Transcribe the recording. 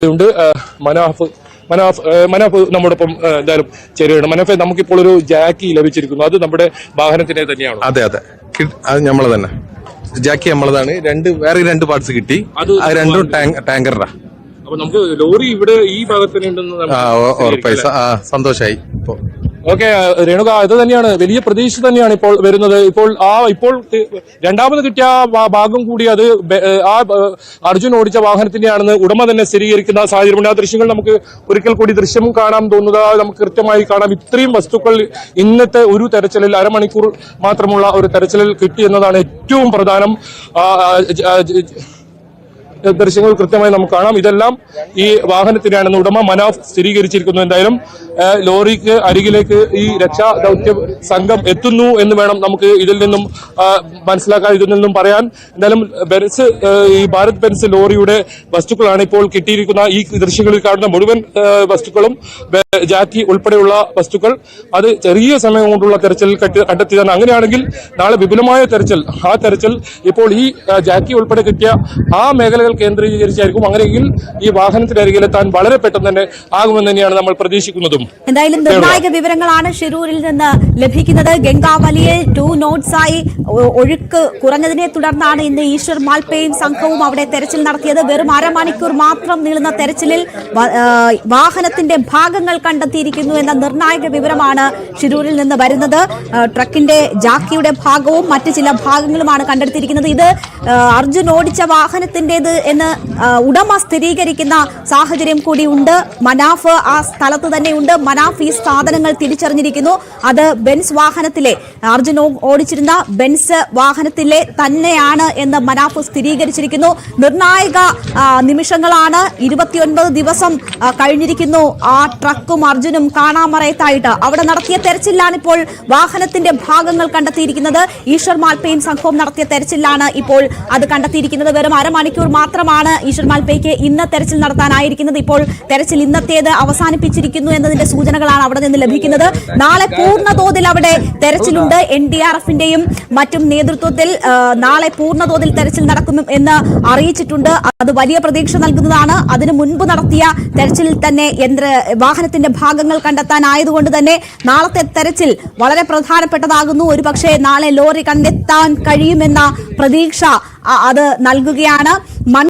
ഉണ്ട് മനാഫ് നമ്മോടൊപ്പം എന്തായാലും ചേരുകയാണ്. മനാഫെ, നമുക്കിപ്പോൾ ഒരു ജാക്കി ലഭിച്ചിരിക്കുന്നു. അത് നമ്മുടെ വാഹനത്തിന്റെ തന്നെയാണ്? അതെ, അത് നമ്മളെ തന്നെ ജാക്കി നമ്മളതാണ്. വേറെ രണ്ട് പാർട്സ് കിട്ടി. അത് രണ്ടും ടാങ്കറാ. അപ്പൊ നമുക്ക് ലോറി ഇവിടെ ഈ ഭാഗത്ത് ഉറപ്പായി. സന്തോഷായി. ഇപ്പൊ ഓക്കെ രേണുക, ഇത് തന്നെയാണ് വലിയ പ്രതീക്ഷ തന്നെയാണ് ഇപ്പോൾ വരുന്നത്. ഇപ്പോൾ രണ്ടാമത് കിട്ടിയ ഭാഗം കൂടി അത് അർജുൻ ഓടിച്ച വാഹനത്തിന്റെയാണെന്ന് ഉടമ തന്നെ സ്ഥിരീകരിക്കുന്ന സാഹചര്യമുണ്ട്. ആ ദൃശ്യങ്ങൾ നമുക്ക് ഒരിക്കൽ കൂടി ദൃശ്യം കാണാൻ തോന്നുക നമുക്ക് കൃത്യമായി കാണാം. ഇത്രയും വസ്തുക്കൾ ഇന്നത്തെ ഒരു തെരച്ചിലിൽ അരമണിക്കൂർ മാത്രമുള്ള ഒരു തെരച്ചിലിൽ കിട്ടി എന്നതാണ് ഏറ്റവും പ്രധാനം. ദൃശ്യങ്ങൾ കൃത്യമായി നമുക്ക് കാണാം. ഇതെല്ലാം ഈ വാഹനത്തിനാണെന്ന് ഉടമ മനാഫ് സ്ഥിരീകരിച്ചിരിക്കുന്നു. എന്തായാലും ലോറിക്ക് അരികിലേക്ക് ഈ രക്ഷാ ദൗത്യ സംഘം എത്തുന്നു എന്ന് വേണം നമുക്ക് ഇതിൽ നിന്നും മനസ്സിലാക്കാൻ, ഇതിൽ നിന്നും പറയാൻ. എന്തായാലും ഈ ഭാരത് ബെൻസ് ലോറിയുടെ വസ്തുക്കളാണ് ഇപ്പോൾ കിട്ടിയിരിക്കുന്ന. ഈ ദൃശ്യങ്ങളിൽ കാണുന്ന മുഴുവൻ വസ്തുക്കളും ജാക്കി ഉൾപ്പെടെയുള്ള വസ്തുക്കൾ അത് ചെറിയ സമയം കൊണ്ടുള്ള തെരച്ചിൽ കണ്ടെത്തിയതാണ്. അങ്ങനെയാണെങ്കിൽ നാളെ വിപുലമായ തെരച്ചിൽ, ആ തെരച്ചിൽ ഇപ്പോൾ ഈ ജാക്കി ഉൾപ്പെടെ കിട്ടിയ ആ മേഖലകൾ കേന്ദ്രീകരിച്ചായിരിക്കും. അങ്ങനെയെങ്കിൽ ഈ വാഹനത്തിനരികിലെത്താൻ വളരെ പെട്ടെന്ന് തന്നെ ആകുമെന്ന് തന്നെയാണ് നമ്മൾ പ്രതീക്ഷിക്കുന്നതും. എന്തായാലും നിർണായക വിവരങ്ങളാണ് ഷിരൂരിൽ നിന്ന് ലഭിക്കുന്നത്. ഗംഗാവലിയിൽ 2 നോട്ട്സായി ഒഴുക്ക് കുറഞ്ഞതിനെ തുടർന്നാണ് ഇന്ന് ഈശ്വർ മാൽപ്പയും സംഘവും അവിടെ തെരച്ചിൽ നടത്തിയത്. വെറും അരമണിക്കൂർ മാത്രം നീളുന്ന തെരച്ചിലിൽ വാഹനത്തിന്റെ ഭാഗങ്ങൾ കണ്ടെത്തിയിരിക്കുന്നു എന്ന നിർണായക വിവരമാണ് ഷിരൂരിൽ നിന്ന് വരുന്നത്. ട്രക്കിന്റെ ജാക്കിയുടെ ഭാഗവും മറ്റു ചില ഭാഗങ്ങളുമാണ് കണ്ടെടുത്തിരിക്കുന്നത്. ഇത് അർജുൻ ഓടിച്ച വാഹനത്തിന്റേത് എന്ന് ഉടമ സ്ഥിരീകരിക്കുന്ന സാഹചര്യം കൂടി ഉണ്ട്. മനാഫ് ആ സ്ഥലത്ത് തന്നെയുണ്ട്. മനാഫ് ഈ സാധനങ്ങൾ തിരിച്ചറിഞ്ഞിരിക്കുന്നു. അത് ബെൻസ് വാഹനത്തിലെ അർജുൻ ഓടിച്ചിരുന്ന ബെൻസ് വാഹനത്തിലെ തന്നെയാണ് എന്ന് മനാഫ് സ്ഥിരീകരിച്ചിരിക്കുന്നു. നിർണായക നിമിഷങ്ങളാണ്. 29 ദിവസം കഴിഞ്ഞിരിക്കുന്നു ആ ട്രക്കും അർജുനും കാണാമറയത്തായിട്ട്. അവിടെ നടത്തിയ തെരച്ചിലാണ് ഇപ്പോൾ വാഹനത്തിന്റെ ഭാഗങ്ങൾ കണ്ടെത്തിയിരിക്കുന്നത്. ഈശ്വർ മാൽപ്പയും സംഘവും നടത്തിയ തെരച്ചിലാണ് ഇപ്പോൾ അത് കണ്ടെത്തിയിരിക്കുന്നത്. വെറും അരമണിക്കൂർ മാത്രമാണ് ഈശ്വർ മാൽപ്പയ്ക്ക് ഇന്ന് തെരച്ചിൽ നടത്താനായിരിക്കുന്നത്. ഇപ്പോൾ തെരച്ചിൽ ഇന്നത്തേത് അവസാനിപ്പിച്ചിരിക്കുന്നു എന്നതിന്റെ സൂചനകളാണ് അവിടെ നിന്ന് ലഭിക്കുന്നത്. നാളെ പൂർണ്ണതോതിൽ അവിടെ തെരച്ചിലുണ്ട്. NDRFന്റെയും മറ്റും നേതൃത്വത്തിൽ നാളെ പൂർണ്ണതോതിൽ തെരച്ചിൽ നടക്കുന്നു എന്ന് അറിയിച്ചിട്ടുണ്ട്. അത് വലിയ പ്രതീക്ഷ നൽകുന്നതാണ്. അതിനു മുൻപ് നടത്തിയ തെരച്ചിലിൽ തന്നെ വാഹനത്തിന്റെ ഭാഗങ്ങൾ കണ്ടെത്താനായതുകൊണ്ട് തന്നെ നാളത്തെ തെരച്ചിൽ വളരെ പ്രധാനപ്പെട്ടതാകുന്നു. ഒരുപക്ഷെ നാളെ ലോറി കണ്ടെത്താൻ കഴിയുമെന്ന പ്രതീക്ഷ അത് നൽകുകയാണ്.